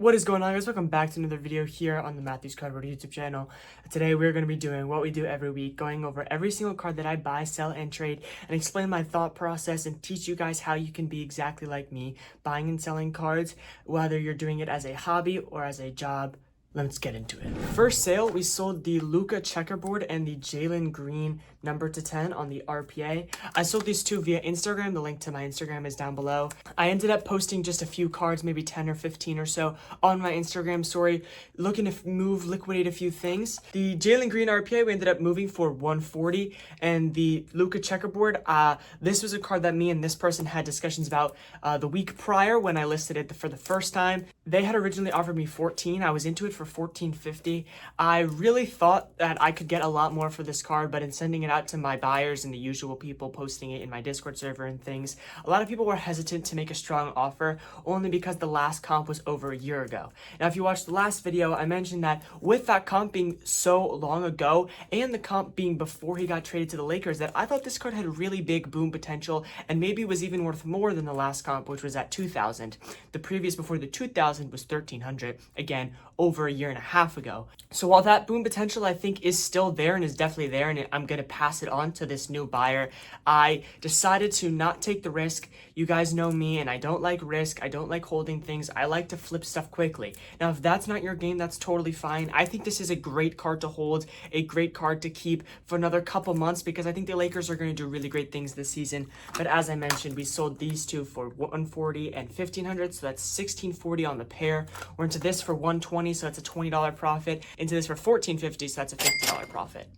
What is going on, guys? Welcome back to another video here on the Matthews Card Road YouTube channel. Today we're going to be doing what we do every week, going over every single card that I buy, sell, and trade, and explain my thought process and teach you guys how you can be exactly like me, buying and selling cards, whether you're doing it as a hobby or as a job. Let's get into it. First sale, we sold the Luka checkerboard and the Jalen Green number to 10 on the RPA. I sold these two via Instagram. The link to my Instagram is down below. I ended up posting just a few cards, maybe 10 or 15 or so, on my Instagram story, looking to liquidate a few things. The Jalen Green RPA, we ended up moving for 140, and the Luka checkerboard, this was a card that me and this person had discussions about the week prior when I listed it for the first time. They had originally offered me 14. I was into it for $14.50. I really thought that I could get a lot more for this card, but in sending it out to my buyers and the usual people posting it in my Discord server and things, a lot of people were hesitant to make a strong offer only because the last comp was over a year ago. Now, if you watched the last video, I mentioned that with that comp being so long ago and the comp being before he got traded to the Lakers, that I thought this card had really big boom potential and maybe was even worth more than the last comp, which was at 2,000. The previous before the 2,000 was 1,300. Again, over a year and a half ago. So while that boom potential I think is still there and is definitely there, and I'm going to pass it on to this new buyer, I decided to not take the risk. You guys know me, and I don't like risk. I don't like holding things. I like to flip stuff quickly. Now, if that's not your game, that's totally fine. I think this is a great card to hold, a great card to keep for another couple months, because I think the Lakers are going to do really great things this season. But as I mentioned, we sold these two for 140 and 1,500, so that's 1,640 on the pair. We're into this for 120, so that's a $20 profit. Into this for $1,450, so that's a $50 profit.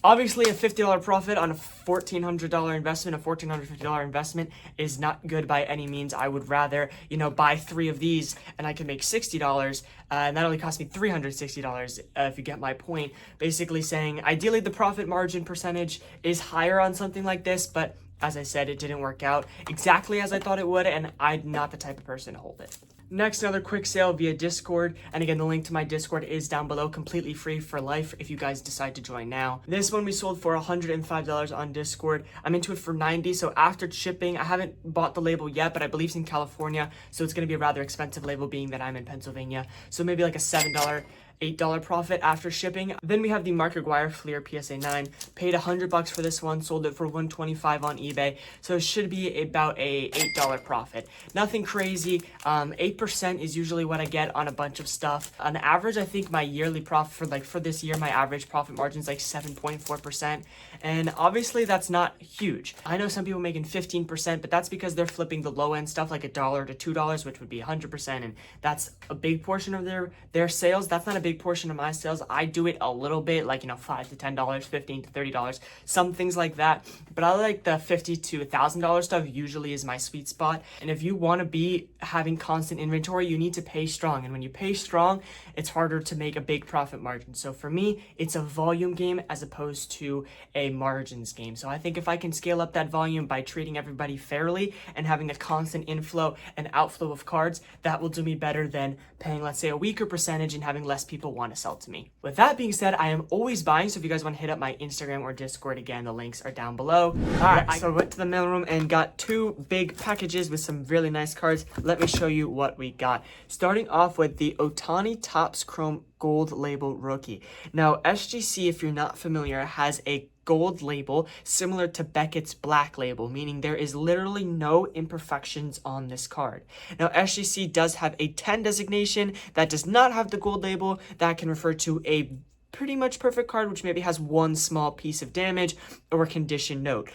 Obviously, a $50 profit on a $1,400 investment, a $1,450 investment is not good by any means. I would rather, buy 3 of these and I can make $60, and that only cost me $360, if you get my point. Basically saying, ideally, the profit margin percentage is higher on something like this, but as I said, it didn't work out exactly as I thought it would, and I'm not the type of person to hold it. Next, another quick sale via Discord, and again, the link to my Discord is down below, completely free for life if you guys decide to join now. This one we sold for $105 on Discord. I'm into it for $90, so after shipping, I haven't bought the label yet, but I believe it's in California, so it's going to be a rather expensive label being that I'm in Pennsylvania, so maybe like a $7, $8 profit after shipping. Then we have the Mark Aguirre Fleer PSA 9. Paid $100 for this one, sold it for $125 on eBay, so it should be about a $8 profit. Nothing crazy. 8% is usually what I get on a bunch of stuff. On average, I think my yearly profit for this year, my average profit margin is like 7.4%, and obviously that's not huge. I know some people making 15%, but that's because they're flipping the low end stuff like $1 to $2, which would be 100%, and that's a big portion of their sales. That's not a big portion of my sales. I do it a little bit, like $5 to $10, $15 to $30, some things like that, but I like the $50 to $1,000 stuff usually is my sweet spot. And if you want to be having constant inventory, you need to pay strong, and when you pay strong, it's harder to make a big profit margin. So for me, it's a volume game as opposed to a margins game. So I think if I can scale up that volume by treating everybody fairly and having a constant inflow and outflow of cards, that will do me better than paying, let's say, a weaker percentage and having less people want to sell to me. With that being said, I am always buying, so if you guys want to hit up my Instagram or Discord, again, the links are down below. Alright, so I went to the mailroom and got 2 big packages with some really nice cards. Let me show you what we got. Starting off with the Ohtani Topps Chrome Gold Label Rookie. Now, SGC, if you're not familiar, has a gold label similar to Beckett's black label, meaning there is literally no imperfections on this card. Now, SGC does have a 10 designation that does not have the gold label. That can refer to a pretty much perfect card, which maybe has one small piece of damage or a condition note.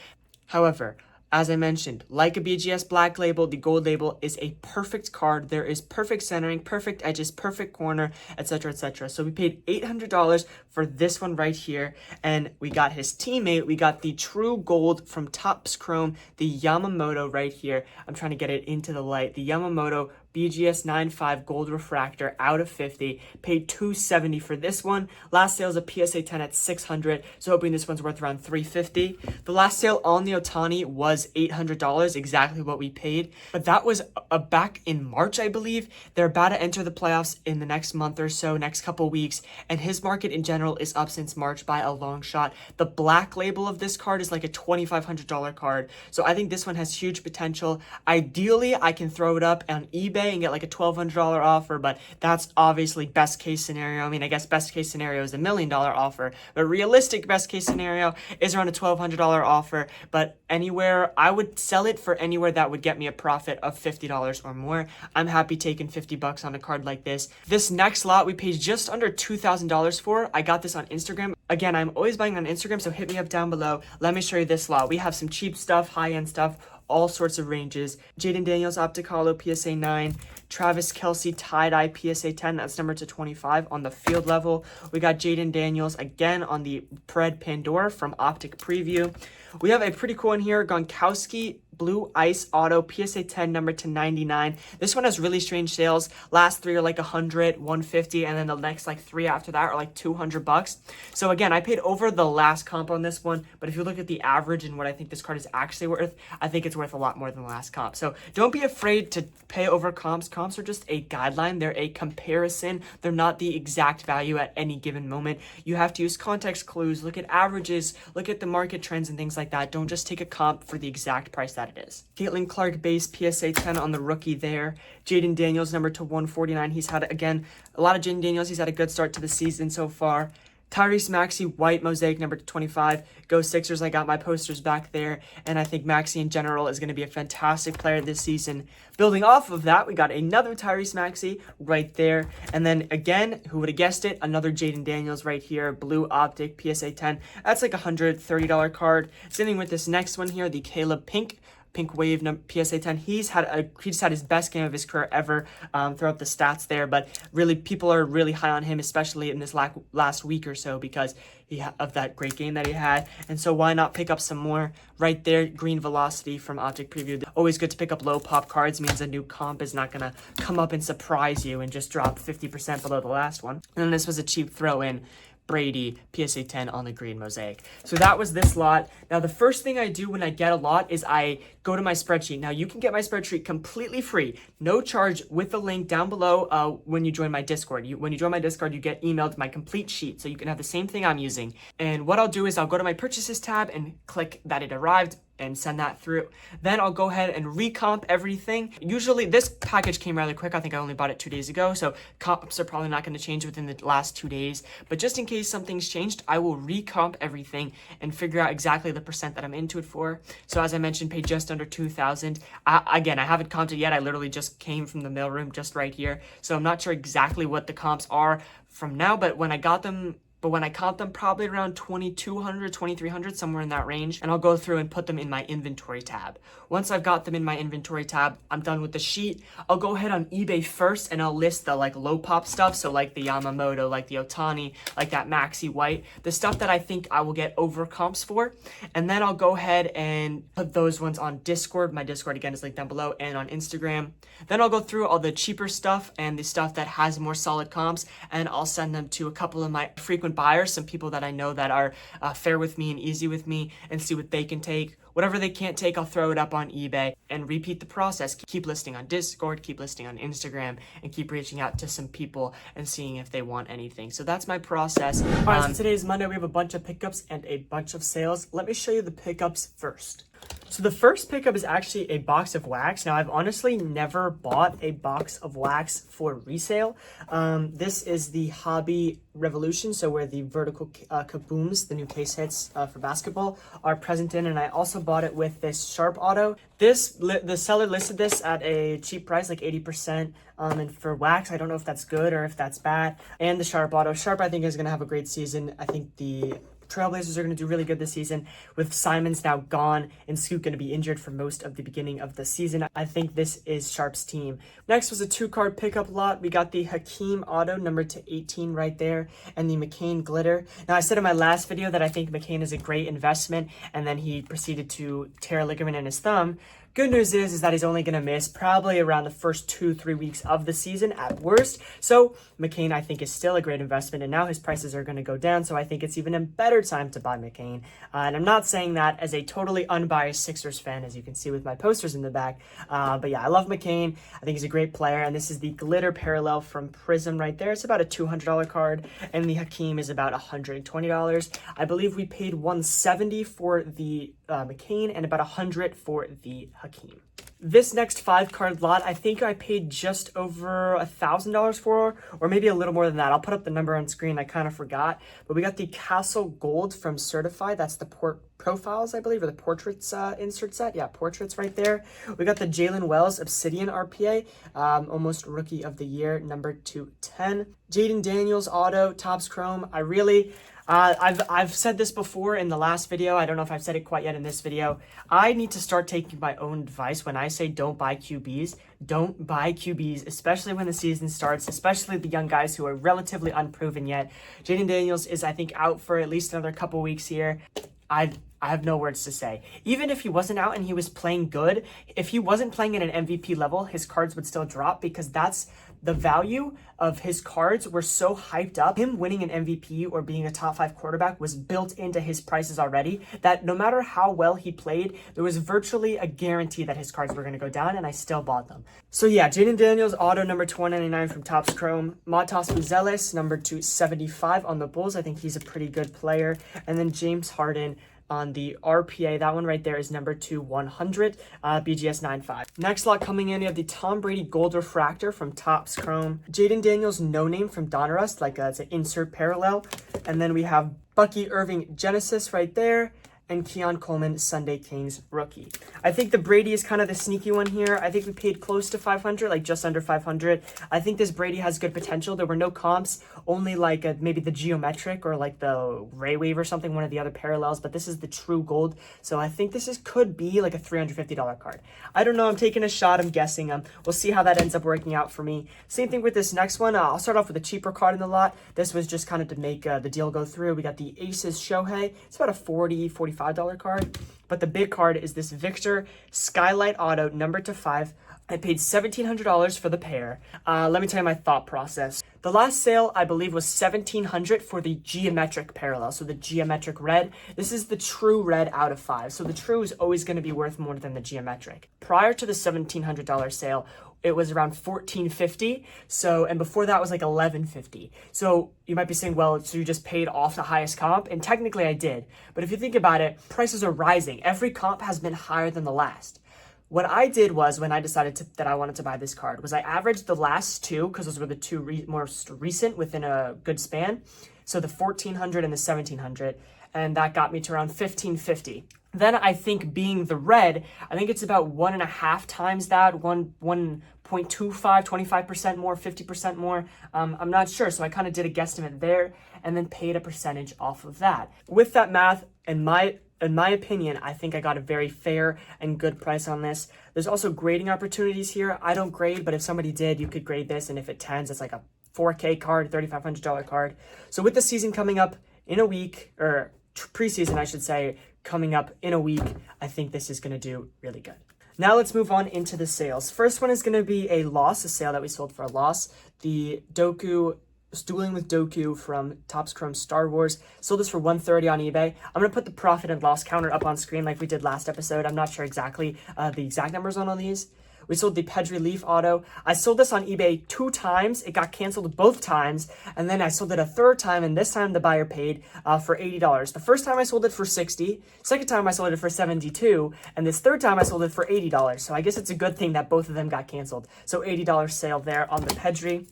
However, as I mentioned, like a BGS black label, the gold label is a perfect card. There is perfect centering, perfect edges, perfect corner, etc., etc. So we paid $800 for this one right here, and we got his teammate. We got the true gold from Topps Chrome, the Yamamoto right here. I'm trying to get it into the light. The Yamamoto BGS 9.5 gold refractor out of 50. Paid $270 for this one. Last sale is a PSA 10 at $600, so hoping this one's worth around $350. The last sale on the Ohtani was $800, exactly what we paid, but that was back in March, I believe. They're about to enter the playoffs in the next month or so, next couple weeks, and his market in general is up since March by a long shot. The black label of this card is like a $2,500 card, so I think this one has huge potential. Ideally, I can throw it up on eBay eBay and get like a $1,200 offer, but that's obviously best case scenario. I mean, I guess best case scenario is a $1 million offer, but realistic best case scenario is around a $1,200 offer. But anywhere, I would sell it for anywhere that would get me a profit of $50 or more. I'm happy taking $50 on a card like this. This next lot we paid just under $2,000 for. I got this on Instagram. Again, I'm always buying on Instagram, so hit me up down below. Let me show you this lot. We have some cheap stuff, high-end stuff, all sorts of ranges. Jaden Daniels Optic Holo PSA 9, Travis Kelce tie-dye PSA 10, that's numbered to 25 on the field level. We got Jaden Daniels again on the Pred Pandora from Optic Preview. We have a pretty cool one here, Gronkowski Blue Ice Auto PSA 10 number to 99. This one has really strange sales. Last three are like 100, 150, and then the next like three after that are like $200. So again, I paid over the last comp on this one, but if you look at the average and what I think this card is actually worth, I think it's worth a lot more than the last comp. So don't be afraid to pay over comps. Comps are just a guideline. They're a comparison. They're not the exact value at any given moment. You have to use context clues, look at averages, look at the market trends and things like that. Don't just take a comp for the exact price that it is. Caitlin Clark base PSA 10 on the rookie there. Jaden Daniels number to 149. He's had, again, a lot of Jaden Daniels. He's had a good start to the season so far. Tyrese Maxey white mosaic number to 25. Go Sixers. I got my posters back there, and I think Maxey in general is going to be a fantastic player this season. Building off of that, we got another Tyrese Maxey right there, and then again, who would have guessed it, another Jaden Daniels right here, blue optic PSA 10. That's like a $130 card. Sitting with this next one here, the Caleb Pink Wave PSA 10. He just had his best game of his career ever throughout the stats there, but really people are really high on him, especially in this last week or so, because of that great game that he had. And so why not pick up some more right there? Green Velocity from Optic Preview. Always good to pick up low pop cards. Means a new comp is not gonna come up and surprise you and just drop 50% below the last one. And then this was a cheap throw in, Brady PSA 10 on the green mosaic. So that was this lot. Now the first thing I do when I get a lot is I go to my spreadsheet. Now you can get my spreadsheet completely free, no charge, with the link down below when you join my Discord. When you join my Discord, you get emailed my complete sheet, so you can have the same thing I'm using. And what I'll do is I'll go to my purchases tab and click that it arrived and send that through. Then I'll go ahead and recomp everything. Usually this package came rather quick. I think I only bought it 2 days ago, so comps are probably not going to change within the last 2 days. But just in case something's changed, I will recomp everything and figure out exactly the percent that I'm into it for. So as I mentioned, paid just under 2,000. Again, I haven't comped it yet. I literally just came from the mailroom just right here. So I'm not sure exactly what the comps are from now, but when I got them, when I count them, probably around 2,200, 2,300, somewhere in that range. And I'll go through and put them in my inventory tab. Once I've got them in my inventory tab, I'm done with the sheet. I'll go ahead on eBay first and I'll list the like low pop stuff. So like the Yamamoto, like the Otani, like that Maxey White, the stuff that I think I will get over comps for. And then I'll go ahead and put those ones on Discord. My Discord again is linked down below, and on Instagram. Then I'll go through all the cheaper stuff and the stuff that has more solid comps, and I'll send them to a couple of my frequent buyers, some people that I know that are fair with me and easy with me, and see what they can take. Whatever they can't take, I'll throw it up on eBay and repeat the process. Keep listing on Discord, keep listing on Instagram, and keep reaching out to some people and seeing if they want anything. So that's my process. All right, so today is Monday. We have a bunch of pickups and a bunch of sales. Let me show you the pickups first. So the first pickup is actually a box of wax. Now, I've honestly never bought a box of wax for resale. This is the Hobby Revolution, so where the vertical kabooms, the new case hits for basketball, are present in, and I also bought it with this Sharp Auto. The seller listed this at a cheap price, like 80%, and for wax, I don't know if that's good or if that's bad. And the Sharp Auto. Sharp, I think, is going to have a great season. I think the Trailblazers are going to do really good this season with Simons now gone and Scoot going to be injured for most of the beginning of the season. I think this is Sharp's team. Next was a 2-card pickup lot. We got the Hakeem Auto number to 18 right there, and the McCain Glitter. Now, I said in my last video that I think McCain is a great investment, and then he proceeded to tear a ligament in his thumb. Good news is that he's only going to miss probably around the first 2-3 weeks of the season at worst. So McCain, I think, is still a great investment, and now his prices are going to go down. So I think it's even a better time to buy McCain. And I'm not saying that as a totally unbiased Sixers fan, as you can see with my posters in the back. But yeah, I love McCain. I think he's a great player. And this is the Glitter Parallel from Prism right there. It's about a $200 card, and the Hakeem is about $120. I believe we paid $170 for the McCain and about $100 for the Hakeem. This next 5-card lot, I think I paid just over $1,000 for, or maybe a little more than that. I'll put up the number on screen. I kind of forgot. But we got the Castle Gold from Certified. That's the profiles, I believe, or the portraits insert set. Yeah, portraits right there. We got the Jalen Wells Obsidian RPA, almost Rookie of the Year, number 210. Jaden Daniels auto, Topps Chrome. I've said this before in the last video. I don't know if I've said it quite yet in this video. I need to start taking my own advice when I say don't buy QBs. Don't buy QBs, especially when the season starts, especially the young guys who are relatively unproven yet. Jaden Daniels is, I think, out for at least another couple weeks here. I have no words to say. Even if he wasn't out and he was playing good, if he wasn't playing at an MVP level, his cards would still drop, because that's the value of his cards were so hyped up. Him winning an MVP or being a top 5 quarterback was built into his prices already, that no matter how well he played, there was virtually a guarantee that his cards were going to go down, and I still bought them. So yeah, Jaden Daniels auto number 299 from Topps Chrome. Matas Buzelis number 275 on the Bulls. I think he's a pretty good player. And then James Harden on the RPA. That one right there is number 2/100, BGS 95. Next lot coming in, you have the Tom Brady Gold Refractor from Topps Chrome. Jaden Daniels No Name from Donruss, like it's an insert parallel. And then we have Bucky Irving Genesis right there, and Keon Coleman Sunday Kings Rookie. I think the Brady is kind of the sneaky one here. I think we paid close to 500, like just under 500. I think this Brady has good potential. There were no comps, only like maybe the Geometric or like the Ray Wave or something, one of the other parallels, but this is the true gold. So I think this could be like a $350 card. I don't know, I'm taking a shot, I'm guessing. We'll see how that ends up working out for me. Same thing with this next one. I'll start off with a cheaper card in the lot. This was just kind of to make the deal go through. We got the Aces Shohei. It's about a $45 card, but the big card is this Victor Skylight Auto number 2/5. I paid $1,700 for the pair. Let me tell you my thought process. The last sale, I believe, was $1,700 for the Geometric parallel, so the Geometric red. This is the true red out of 5, so the true is always going to be worth more than the Geometric. Prior to the $1,700 sale, it was around $1,450. And before that was like $1,150. So you might be saying, well, so you just paid off the highest comp, and technically I did. But if you think about it, prices are rising. Every comp has been higher than the last. What I did was, when I decided that I wanted to buy this card, was I averaged the last two, because those were the two most recent within a good span. So the 1,400 and the 1,700, and that got me to around 1,550. Then I think, being the red, I think it's about 1.5 times that, 1.25, 25% more, 50% more. I'm not sure, so I kind of did a guesstimate there and then paid a percentage off of that. With that math, in my opinion, I think I got a very fair and good price on this. There's also grading opportunities here. I don't grade, but if somebody did, you could grade this, and if it tens, it's like a 4K card, $3,500 card. So with the season coming up in a week, or preseason, I should say, coming up in a week, I think this is going to do really good. Now let's move on into the sales. First one is going to be a sale that we sold for a loss. The Doku, Dueling with Doku from Topps Chrome Star Wars. Sold this for $130 on eBay. I'm going to put the profit and loss counter up on screen like we did last episode. I'm not sure exactly the exact numbers on all these. We sold the Pedri Leaf Auto. I sold this on eBay 2 times. It got canceled both times. And then I sold it a third time, and this time the buyer paid for $80. The first time I sold it for $60. Second time I sold it for $72. And this third time I sold it for $80. So I guess it's a good thing that both of them got canceled. So $80 sale there on the Pedri.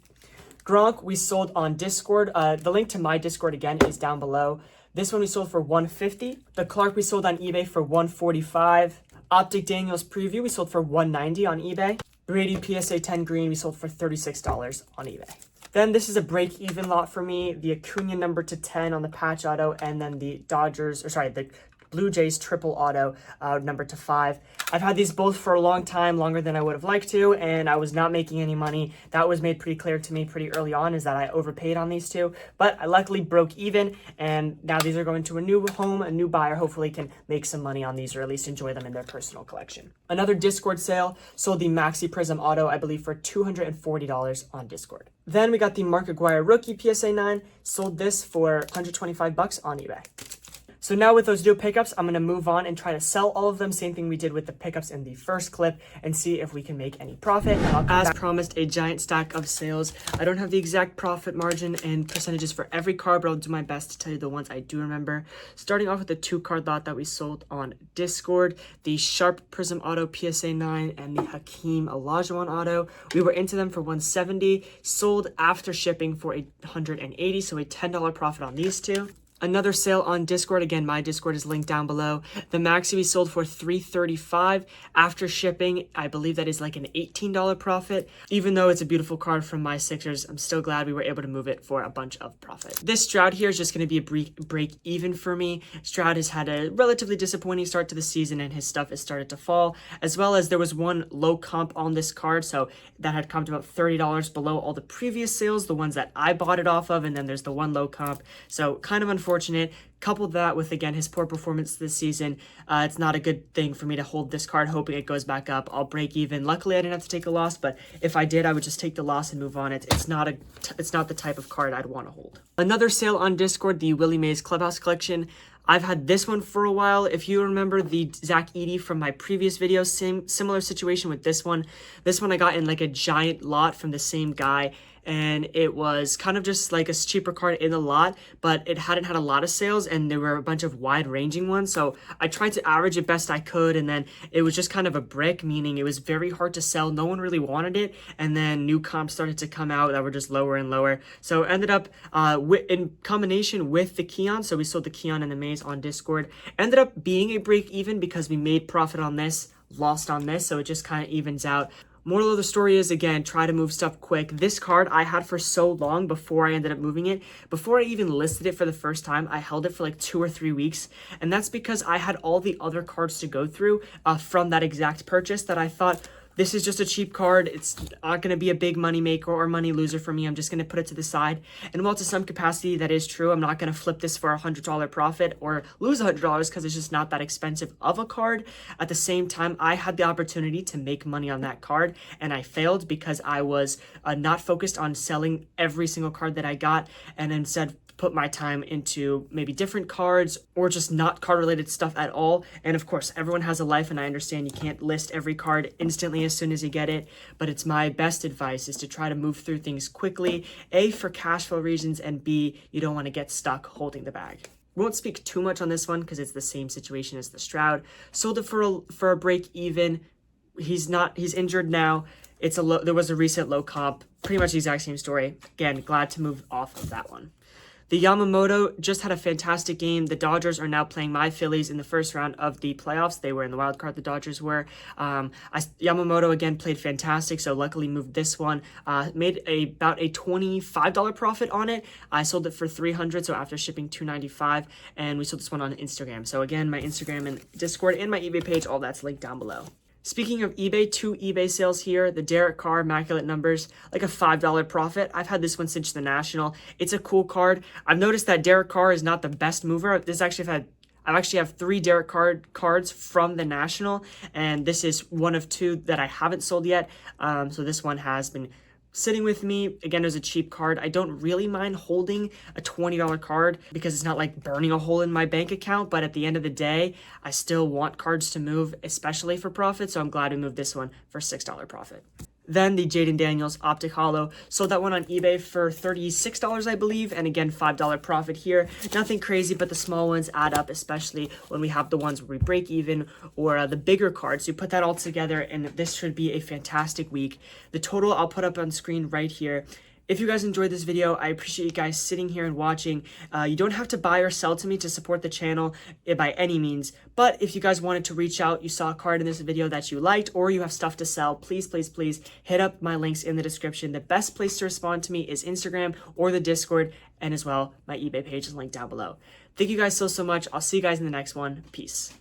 Gronk we sold on Discord. The link to my Discord again is down below. This one we sold for $150. The Clark we sold on eBay for $145. Optic Daniels Preview we sold for $190 on eBay. Brady PSA 10 Green we sold for $36 on eBay. Then this is a break-even lot for me. The Acuna number 10 on the patch auto, and then the the Blue Jays triple auto number 5. I've had these both for a long time, longer than I would have liked to, and I was not making any money. That was made pretty clear to me pretty early on, is that I overpaid on these two, but I luckily broke even, and now these are going to a new home. A new buyer hopefully can make some money on these, or at least enjoy them in their personal collection. Another Discord sale, sold the Maxi Prism auto, I believe, for $240 on Discord. Then we got the Mark Aguirre Rookie PSA 9, sold this for $125 on eBay. So now with those new pickups, I'm going to move on and try to sell all of them. Same thing we did with the pickups in the first clip, and see if we can make any profit. As promised, a giant stack of sales. I don't have the exact profit margin and percentages for every card, but I'll do my best to tell you the ones I do remember. Starting off with the 2-card lot that we sold on Discord, the Sharp Prism Auto PSA 9 and the Hakeem Olajuwon Auto. We were into them for $170, sold after shipping for $180, so a $10 profit on these two. Another sale on Discord. Again, my Discord is linked down below. The Maxi we sold for $335 after shipping. I believe that is like an $18 profit. Even though it's a beautiful card from my Sixers, I'm still glad we were able to move it for a bunch of profit. This Stroud here is just going to be a break even for me. Stroud has had a relatively disappointing start to the season, and his stuff has started to fall, as well as there was one low comp on this card, so that had comped about $30 below all the previous sales, the ones that I bought it off of, and then there's the one low comp. So kind of unfortunate. Coupled that with, again, his poor performance this season, it's not a good thing for me to hold this card hoping it goes back up. I'll break even. Luckily, I didn't have to take a loss, but if I did, I would just take the loss and move on. It's not the type of card I'd want to hold. Another sale on Discord, the Willie Mays Clubhouse Collection. I've had this one for a while. If you remember the Zach Edey from my previous video, similar situation with this one. This one I got in like a giant lot from the same guy, and it was kind of just like a cheaper card in the lot, but it hadn't had a lot of sales, and there were a bunch of wide-ranging ones, so I tried to average it best I could, and then it was just kind of a brick, meaning it was very hard to sell. No one really wanted it, and then new comps started to come out that were just lower and lower, so it ended up in combination with the Keon, so we sold the Keon and the Maze on Discord, ended up being a break even because we made profit on this, lost on this, so it just kind of evens out. Moral of the story is, again, try to move stuff quick. This card I had for so long before I ended up moving it. Before I even listed it for the first time, I held it for like 2 or 3 weeks. And that's because I had all the other cards to go through from that exact purchase that I thought, this is just a cheap card. It's not going to be a big money maker or money loser for me. I'm just going to put it to the side. And while to some capacity that is true, I'm not going to flip this for a $100 profit or lose $100 because it's just not that expensive of a card. At the same time, I had the opportunity to make money on that card, and I failed because I was not focused on selling every single card that I got, and instead put my time into maybe different cards or just not card related stuff at all. And of course, everyone has a life, and I understand you can't list every card instantly as soon as you get it, but it's my best advice is to try to move through things quickly, A, for cash flow reasons, and B, you don't want to get stuck holding the bag. Won't speak too much on this one because it's the same situation as the Stroud. Sold it for a break even. He's injured now. There was a recent low comp, pretty much the exact same story. Again, glad to move off of that one. The Yamamoto just had a fantastic game. The Dodgers are now playing my Phillies in the first round of the playoffs. They were in the wild card, the Dodgers were. Yamamoto, again, played fantastic, so luckily moved this one. Made about a $25 profit on it. I sold it for $300, so after shipping $295, and we sold this one on Instagram. So again, my Instagram and Discord and my eBay page, all that's linked down below. Speaking of eBay, 2 eBay sales here. The Derek Carr Immaculate Numbers, like a $5 profit. I've had this one since the National. It's a cool card. I've noticed that Derek Carr is not the best mover. I've actually have 3 Derek Carr cards from the National, and this is one of 2 that I haven't sold yet. So this one has been sitting with me. Again, it was a cheap card. I don't really mind holding a $20 card because it's not like burning a hole in my bank account, but at the end of the day, I still want cards to move, especially for profit, so I'm glad we moved this one for $6 profit. Then the Jaden Daniels Optic Holo. Sold that one on eBay for $36, I believe, and again, $5 profit here. Nothing crazy, but the small ones add up, especially when we have the ones where we break even or the bigger cards. You put that all together, and this should be a fantastic week. The total I'll put up on screen right here. If you guys enjoyed this video, I appreciate you guys sitting here and watching. You don't have to buy or sell to me to support the channel by any means, but if you guys wanted to reach out, you saw a card in this video that you liked, or you have stuff to sell, please, please, please hit up my links in the description. The best place to respond to me is Instagram or the Discord, and as well, my eBay page is linked down below. Thank you guys so much. I'll see you guys in the next one. Peace.